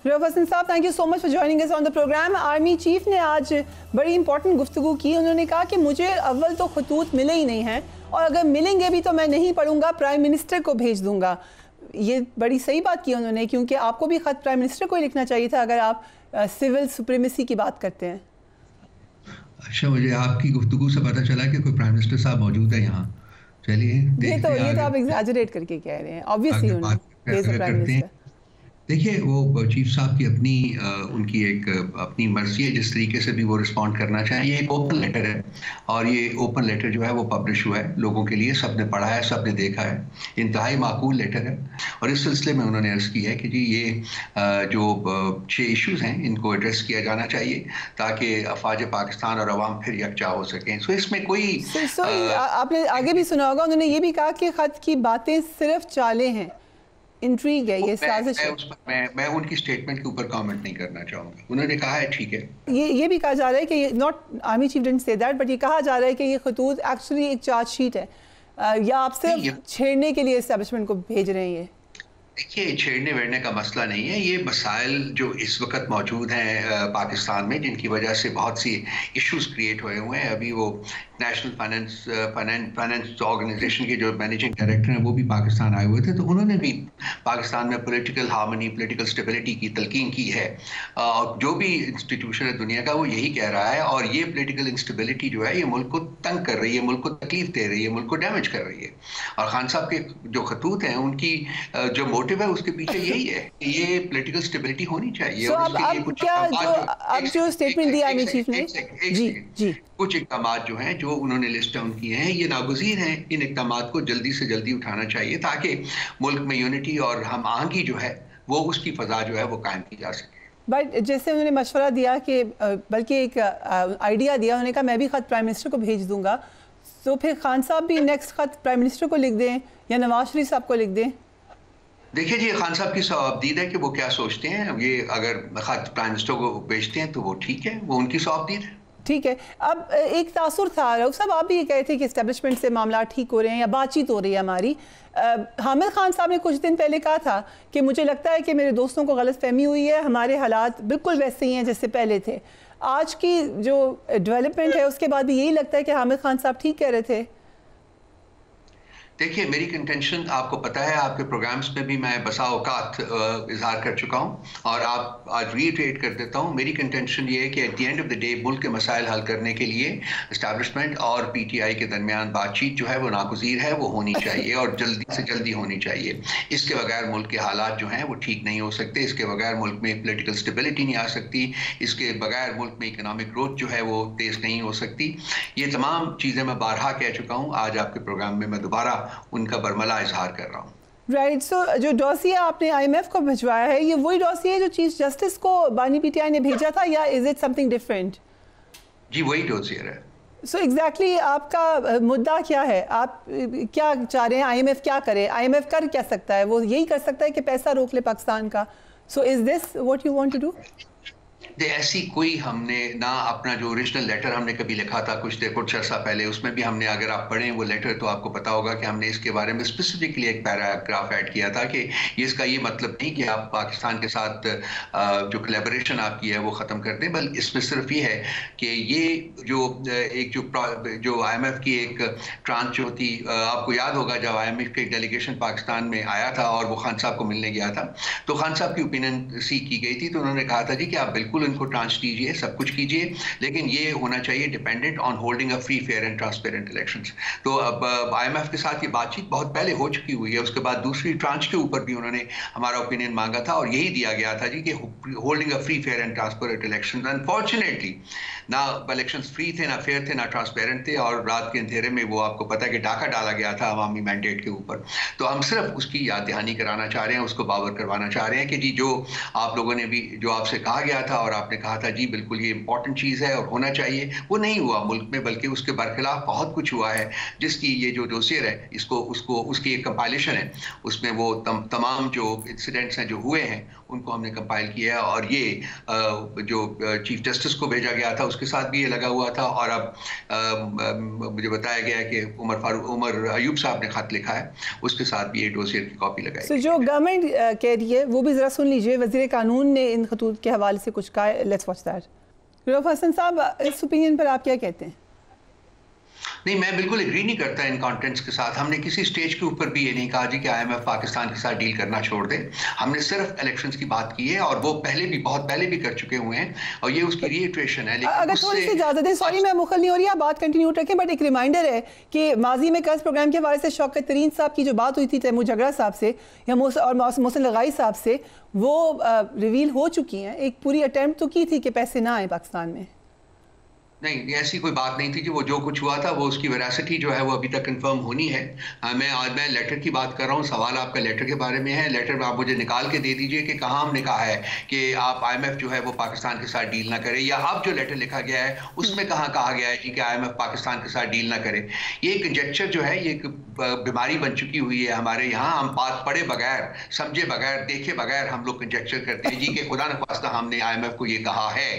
Rauf Hasan sahab, thank you so much for joining us on the programme. Army chief ने आज बड़ी important गुफ्तगू की। उन्होंने कहा कि मुझे अव्वल तो खतूत मिले ही नहीं हैं, और अगर मिलेंगे भी तो मैं नहीं पढ़ूंगा, प्राइम मिनिस्टर को भेज दूंगा। ये बड़ी सही बात की उन्होंने, क्योंकि आपको भी ख़त प्राइम मिनिस्टर को ही लिखना चाहिए था अगर आप सिविल सुप्रीमेसी की बात करते हैं। अच्छा, मुझे आपकी गुफ्तगू से पता चला कि कोई प्राइम मिनिस्टर साहब मौजूद है यहाँ। चलिए ये तो आप एग्जैजरेट करके कह रहे हैं, ऑब्वियसली करते हैं। देखिए, वो चीफ साहब की अपनी उनकी एक अपनी मर्जी है जिस तरीके से भी वो रिस्पॉन्ड करना चाहें। ये एक ओपन लेटर है और ये ओपन लेटर जो है वो पब्लिश हुआ है लोगों के लिए, सबने पढ़ा है, सबने देखा है। इंतहाई माकूल लेटर है और इस सिलसिले में उन्होंने अर्ज़ की है कि जी ये जो 6 इश्यूज़ हैं इनको एड्रेस किया जाना चाहिए ताकि अफवाज पाकिस्तान और अवाम फिर यकजा हो सकें। सो इसमें कोई आपने आगे भी सुना होगा, उन्होंने ये भी कहा कि ख़त की बातें सिर्फ चालें हैं। इंट्रीग है ये साजिश है। मैं उनकी स्टेटमेंट के ऊपर कमेंट नहीं करना चाहूँगा। उन्होंने कहा है ठीक है। ये भी कहा जा रहा है कि not army chief didn't say that, but ये कहा जा रहा है कि ये खतूत एक्चुअली एक चार्जशीट है, या आप सिर्फ छेड़ने के लिए एस्टेब्लिशमेंट को भेज रहे हैं। ये देखिए, छेड़ने वेड़ने का मसला नहीं है। ये मसाइल जो इस वक्त मौजूद हैं पाकिस्तान में, जिनकी वजह से बहुत सी इश्यूज क्रिएट हुए हुए हैं। अभी वो नेशनल फाइनेंस ऑर्गेनाइजेशन के जो मैनेजिंग डायरेक्टर हैं वो भी पाकिस्तान आए हुए थे, तो उन्होंने भी पाकिस्तान में पॉलिटिकल हार्मनी, पॉलिटिकल स्टेबिलिटी की तलकीन की है। और जो भी इंस्टीट्यूशन है दुनिया का वो यही कह रहा है, और ये पॉलिटिकल इंस्टेबिलिटी जो है ये मुल्क को तंग कर रही है, मुल्क को तकलीफ दे रही है, मुल्क को डैमेज कर रही है। और खान साहब के जो खतूत हैं उनकी जो मोटिव है उसके पीछे यही है कि ये पॉलिटिकल स्टेबिलिटी होनी चाहिए। अब जो स्टेटमेंट दिया आर्मी चीफ ने, जी कुछ इक़दाम जो हैं जो उन्होंने लिस्ट डाउन किए हैं ये नागुज़ीर हैं। इन इक़दाम को जल्दी से जल्दी उठाना चाहिए ताकि मुल्क में यूनिटी और हम आहंगी जो है वो उसकी फ़ज़ा जो है वो कायम की जा सके। बट जैसे उन्होंने मशवरा दिया कि बल्कि एक आइडिया दिया, उन्होंने कहा मैं भी ख़त प्राइम मिनिस्टर को भेज दूंगा, तो फिर खान साहब भी नेक्स्ट ख़त प्राइम मिनिस्टर को लिख दें या नवाज शरीफ साहब को लिख दें। देखिए जी, खान साहब की सवाबदीद है कि वो क्या सोचते हैं। अब ये अगर ख़त प्राइम मिनिस्टर को भेजते हैं तो वो ठीक है, वो उनकी सवाबदीद है। ठीक है। अब एक तासुर था रऊफ साहब, आप भी ये कहे थे कि इस्टेब्लिशमेंट से मामला ठीक हो रहे हैं या बातचीत हो रही है हमारी। हामिद खान साहब ने कुछ दिन पहले कहा था कि मुझे लगता है कि मेरे दोस्तों को गलतफहमी हुई है, हमारे हालात बिल्कुल वैसे ही हैं जैसे पहले थे। आज की जो डेवलपमेंट है उसके बाद भी यही लगता है कि हामिद खान साहब ठीक कह रहे थे। देखिए, मेरी कंटेंशन आपको पता है, आपके प्रोग्राम्स में भी मैं बसा औकात इजहार कर चुका हूँ और आप आज रीट्रेट कर देता हूँ। मेरी कंटेंशन ये है कि at the end of the day मुल्क के मसाइल हल करने के लिए इस्टेब्लिशमेंट और PTI के दरमियान बातचीत जो है वो नागुज़ीर है, वो होनी चाहिए और जल्दी से जल्दी होनी चाहिए। इसके बगैर मुल्क के हालात जो हैं वो ठीक नहीं हो सकते, इसके बगैर मुल्क में पोलिटिकल स्टेबिलिटी नहीं आ सकती, इसके बगैर मुल्क में इकनॉमिक ग्रोथ जो है वो तेज़ नहीं हो सकती। ये तमाम चीज़ें मैं बारहा कह चुका हूँ, आज आपके प्रोग्राम में मैं दोबारा उनका बरमला इजहार कर रहा हूँ। राइट। सो जो डॉसिया आपने IMF को भिजवाया है, ये वही डॉसिया है जो चीफ जस्टिस को बानी PTI ने भेजा था, या इज इट समथिंग डिफरेंट? जी वही डॉसिया है। सो एग्जैक्टली आपका मुद्दा क्या है? आप क्या चाह रहे हैं IMF क्या करे? IMF कर क्या सकता है? वो यही कर सकता है कि पैसा रोक ले पाकिस्तान का। So is this what you want to do? ऐसी कोई हमने ना, अपना जो ओरिजिनल लेटर हमने कभी लिखा था कुछ अर्सा पहले, उसमें भी हमने, अगर आप पढ़ें वो लेटर तो आपको पता होगा कि हमने इसके बारे में स्पेसिफिकली एक पैराग्राफ ऐड किया था कि इसका ये मतलब नहीं कि आप पाकिस्तान के साथ जो कोलैबोरेशन आपकी है वो ख़त्म कर दें, बल्कि इसमें सिर्फ ये है कि ये जो IMF की एक ट्रांच जो थी, आपको याद होगा जब IMF की एक डेलीगेशन पाकिस्तान में आया था और वो खान साहब को मिलने गया था, तो खान साहब की ओपिनियन सीख की गई थी, तो उन्होंने कहा था जी कि आप बिल्कुल इनको ट्रांस दीजिए, सब कुछ कीजिए, लेकिन ये होना चाहिए dependent on holding a free, fair and transparent elections. तो अब IMF के साथ ये बातचीत बहुत पहले हो चुकी हुई है। उसके बाद दूसरी ट्रांच के ऊपर भी उन्होंने हमारा ओपिनियन मांगा था और यही दिया गया था जी कि holding a free, fair and transparent election. Unfortunately ना इलेक्शंस फ्री थे, ना फेयर थे, ना ट्रांसपेरेंट थे, और रात के अंधेरे में वो आपको पता है कि डाका डाला गया था अवामी मैंडेट के ऊपर। तो हम सिर्फ उसकी याद दहानी कराना चाह रहे हैं, उसको बावर करवाना चाह रहे हैं कि जी जो आप लोगों ने भी, जो आपसे कहा गया था और आपने कहा था जी बिल्कुल ये इंपॉर्टेंट चीज़ है और होना चाहिए, वो नहीं हुआ मुल्क में, बल्कि उसके बरखिलाफ बहुत कुछ हुआ है, जिसकी ये जो डोसियर है उसकी एक कंपाइलेशन है, उसमें वो तमाम जो इंसिडेंट्स हैं जो हुए हैं उनको हमने कंपाइल किया है और ये जो चीफ जस्टिस को भेजा गया था उसके साथ भी ये लगा हुआ था और अब मुझे बताया गया है कि उमर अयूब साहब ने खत लिखा है, उसके साथ भी ये डोसियर की कॉपी लगाई। So, जो गवर्नमेंट कह रही है वो भी ज़रा सुन लीजिए। वज़ीर कानून ने इन खतूत के हवाले से कुछ कहा। Let's watch that. Rauf Hasan sahab, इस ओपिनियन पर आप क्या कहते हैं? नहीं, मैं बिल्कुल एग्री नहीं करता इन कंटेंट्स के साथ। हमने किसी स्टेज के ऊपर भी ये नहीं कहा जी कि IMF पाकिस्तान के साथ डील करना छोड़ दे। हमने सिर्फ इलेक्शंस की बात की है और वो बहुत पहले भी कर चुके हुए हैं और ये उसकी रीइटरेशन है। लेकिन अगर थोड़ी सी इजाजत दें, सॉरी मैं मुखल नहीं हो रही, आप बात कंटिन्यू रखें, बट एक रिमाइंडर है कि माजी में कर्ज प्रोग्राम के हवाले से शौकत तरीन साहब की जो बात हुई थी तैमूर झगड़ा साहब से या मोहसिन लगाई साहब से, वो रिवील हो चुकी हैं। एक पूरी अटेम्प्ट तो की थी कि पैसे ना आए पाकिस्तान में। नहीं, ऐसी कोई बात नहीं थी कि वो जो कुछ हुआ था वो उसकी वेरासिटी जो है वो अभी तक कंफर्म होनी है। मैं लेटर की बात कर रहा हूँ। सवाल आपका लेटर के बारे में है। लेटर में आप मुझे निकाल के दे दीजिए कि कहाँ हमने कहा है कि आप IMF जो है वो पाकिस्तान के साथ डील ना करे, या अब जो लेटर लिखा गया है उसमें कहाँ कहा गया है कि IMF पाकिस्तान के साथ डील ना करे। ये कंजेक्चर जो है ये एक बीमारी बन चुकी हुई है हमारे यहाँ। हम बात पढ़े बगैर, समझे बगैर, देखे बगैर हम लोग कंजेक्चर करते हैं जी कि खुदा न खास्ता हमने IMF को ये कहा है।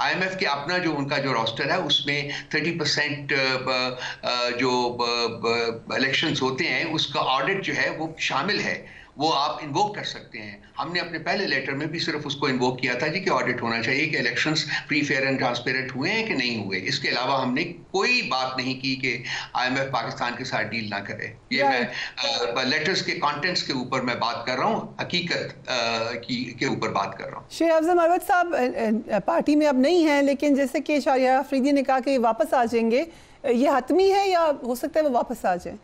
IMF के अपना जो उनका जो रोस्टर है उसमें 30% जो इलेक्शंस होते हैं उसका ऑडिट जो है वो शामिल है, वो आप इन्वोक कर सकते हैं। हमने अपने पहले लेटर में भी सिर्फ उसको इन्वोक किया था जी कि ऑडिट होना चाहिए कि elections free fair and transparent हुए हैं कि नहीं हुए। इसके अलावा हमने कोई बात नहीं की कि IMF पाकिस्तान के साथ डील ना करे। ये मैं लेटर्स के कंटेंट्स के ऊपर मैं बात कर रहा हूँ, हकीकत के ऊपर बात कर रहा हूँ। शेख अफजल मरवत साहब पार्टी में अब नहीं है, लेकिन जैसे कि शारिया अफरीदी ने कहा कि वापस आ जाएंगे, ये हतमी है या हो सकता है वो वापस आ जाए?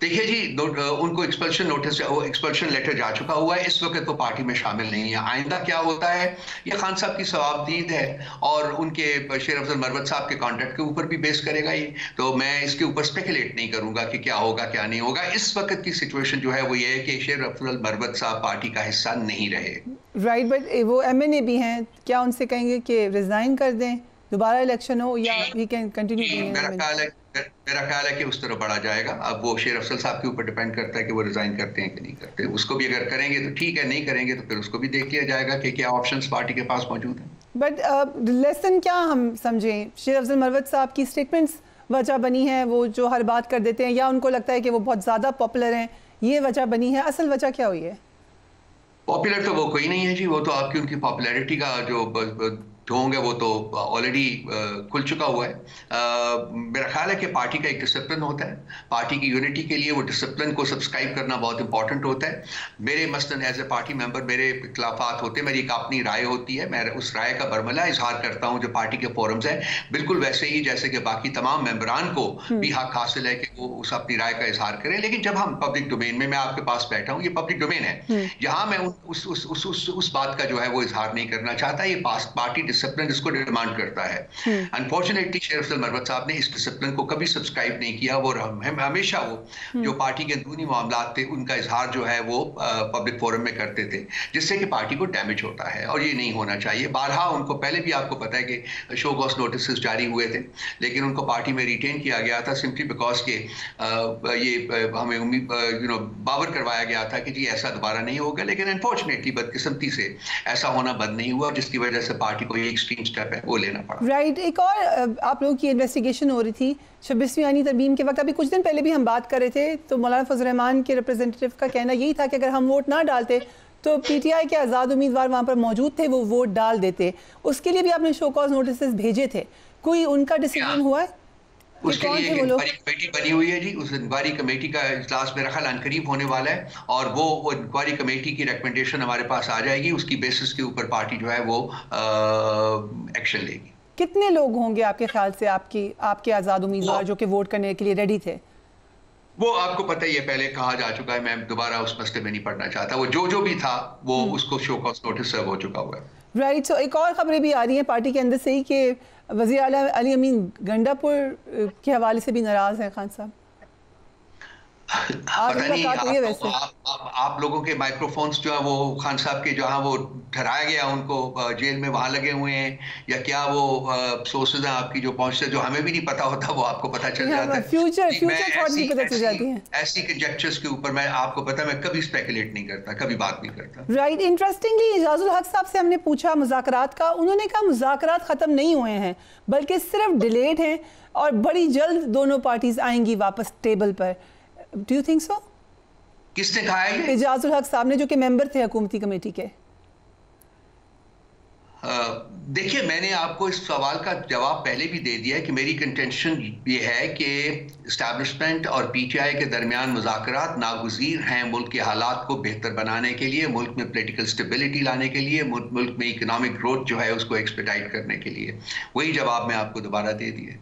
देखिए जी, उनको एक्सपल्शन नोटिस, एक्सपल्शन लेटर जा चुका हुआ है। इस वक्त वो पार्टी में शामिल नहीं है। आइंदा क्या होता है ये खान साहब की सवाबदीद है और उनके शेर अफजल मरवत साहब के कॉन्ट्रैक्ट के ऊपर भी बेस करेगा ये। तो मैं इसके ऊपर स्पेकुलेट नहीं करूंगा कि क्या होगा क्या नहीं होगा। इस वक्त की सिचुएशन जो है वो ये है कि शेर अफजल मरवत साहब पार्टी का हिस्सा नहीं रहे। राइट, बट वो MNA भी हैं, क्या उनसे कहेंगे कि रिजाइन कर दें, दोबारा इलेक्शन हो, या वी कैन कंटिन्यू? मेरा ख्याल है कि उस तरह बढ़ा जाएगा। अब वो शेर अफजल साहब के ऊपर डिपेंड करता है कि वो रिजाइन करते हैं कि नहीं करते। उसको भी अगर करेंगे तो ठीक है, नहीं करेंगे तो फिर उसको भी देख लिया जाएगा कि क्या ऑप्शंस पार्टी के पास मौजूद हैं। बट लेसन क्या हम समझें? शेर अफजल मरवत साहब की स्टेटमेंट्स वजह बनी है, वो जो हर बात कर देते हैं, या उनको लगता है कि वो बहुत ज़्यादा पॉपुलर हैं, ये वजह बनी है? असल वजह क्या हुई है? पॉपुलर तो वो कोई नहीं है जी। वो तो आपकी उनकी पॉपुलैरिटी का जो ढोंग है वो तो ऑलरेडी खुल चुका हुआ है। मेरा ख्याल है कि पार्टी का एक डिसिप्लिन होता है। पार्टी की यूनिटी के लिए वो डिसिप्लिन को सब्सक्राइब करना बहुत इंपॉर्टेंट होता है। मेरे मसलन एज ए पार्टी मेंबर मेरे इख्लाफात होते हैं, मेरी एक अपनी राय होती है, मैं उस राय का बरमला इजहार करता हूँ जो पार्टी के फोरम्स हैं, बिल्कुल वैसे ही जैसे कि बाकी तमाम मेंबरान को भी हक हासिल है कि वो उस अपनी राय का इजहार करें। लेकिन जब हम पब्लिक डोमेन में, मैं आपके पास बैठा हूँ, ये पब्लिक डोमेन है, यहाँ मैं उस बात का जो है वो इजहार नहीं करना चाहता। ये पार्टी डिसिप्लिन इसको डिमांड करता है। अनफॉर्चुनेटली शेर अफजल मरवत साहब ने इस डिसिप्लिन को कभी सब्सक्राइब नहीं किया। वो हमेशा वो जो पार्टी के अंदरूनी मामलात थे उनका इजहार जो है वो पब्लिक फोरम में करते थे, जिससे कि पार्टी को डैमेज होता है और ये नहीं होना चाहिए। बारहा उनको पहले भी आपको पता है कि शो कॉज नोटिस जारी हुए थे, लेकिन उनको पार्टी में रिटेन किया गया था सिंपली बिकॉज के ये हमें उम्मीद बावर करवाया गया था कि जी ऐसा दोबारा नहीं होगा। लेकिन अनफॉर्चुनेटली बदकिस्मती से ऐसा होना बंद नहीं हुआ, जिसकी वजह से पार्टी को ये एक्सट्रीम स्टेप है वो लेना पड़ा। राइट, एक और आप लोगों की इन्वेस्टिगेशन हो रही थी 26वीं आईनी तरमीम के वक्त। अभी कुछ दिन पहले भी हम बात कर रहे थे, तो मौलाना फजल रहमान के रिप्रेजेंटेटिव का कहना यही था कि अगर हम वोट ना डालते तो PTI के आज़ाद उम्मीदवार वहाँ पर मौजूद थे, वो वोट डाल देते। उसके लिए भी आपने शो कॉज नोटिस भेजे थे, कोई उनका डिसीजन हुआ है? उसके लिए एक इंक्वायरी कमेटी बनी हुई है जी। उस इंक्वायरी कमेटी का इजलास मेरा ख्याल अनकरीब होने वाला है और वो इंक्वायरी कमेटी की रिकमेंडेशन हमारे पास आ जाएगी। उसकी बेसिस के ऊपर पार्टी जो है वो एक्शन लेगी। कितने लोग होंगे आपके ख्याल से आपके आज़ाद उम्मीदवार जो कि वोट करने के लिए रेडी थे? वो आपको पता ही है, पहले कहा जा चुका है, मैं दोबारा उस मसले में नहीं पढ़ना चाहता। वो जो भी था वो उसको शो कॉज नोटिस सर्व हो चुका हुआ है। राइट, सो एक और खबरें भी आ रही हैं पार्टी के अंदर से ही कि वज़ीर आला अली अमीन गंडापुर के हवाले से भी नाराज हैं खान साहब। आज पता नहीं मुलाकात हुई है वैसे। आप लोगों के माइक्रोफोन्स जो है वो खान साहब के जहां वो ठहराया गया उनको जेल में वहां लगे हुए हैं, या क्या वो सोर्सेज हैं आपकी जो पहुंचते जो हमें भी नहीं पता होता, वो आपको पता चल जाता है। फ्यूचर थॉट भी पता चल जाती है। ऐसी कंजेक्चर्स के ऊपर मैं आपको पता, मैं कभी स्पेकुलेट नहीं करता, कभी बात नहीं करता। राइट। इंटरेस्टिंगली एजाजुल हक साहब से हमने पूछा मुज़ाकरात का, उन्होंने कहा मुज़ाकरात खत्म नहीं हुए हैं बल्कि सिर्फ डिलेड हैं और बड़ी जल्द दोनों पार्टीज आएंगी वापस टेबल पर। Do you think so? किसने कहा है ये? एजाजुल हक साहब ने, जो कि मेंबर थे हुकूमती कमेटी के। देखिए, मैंने आपको इस सवाल का जवाब पहले भी दे दिया है कि मेरी कंटेंशन ये है कि एस्टैब्लिशमेंट और पीटीआई के दरमियान मुज़ाकरात नागुज़ीर हैं मुल्क के हालात को बेहतर बनाने के लिए, मुल्क में पॉलिटिकल स्टेबिलिटी लाने के लिए, मुल्क में इकोनॉमिक ग्रोथ जो है उसको एक्सपेडाइट करने के लिए। वही जवाब मैं आपको दोबारा दे दिए।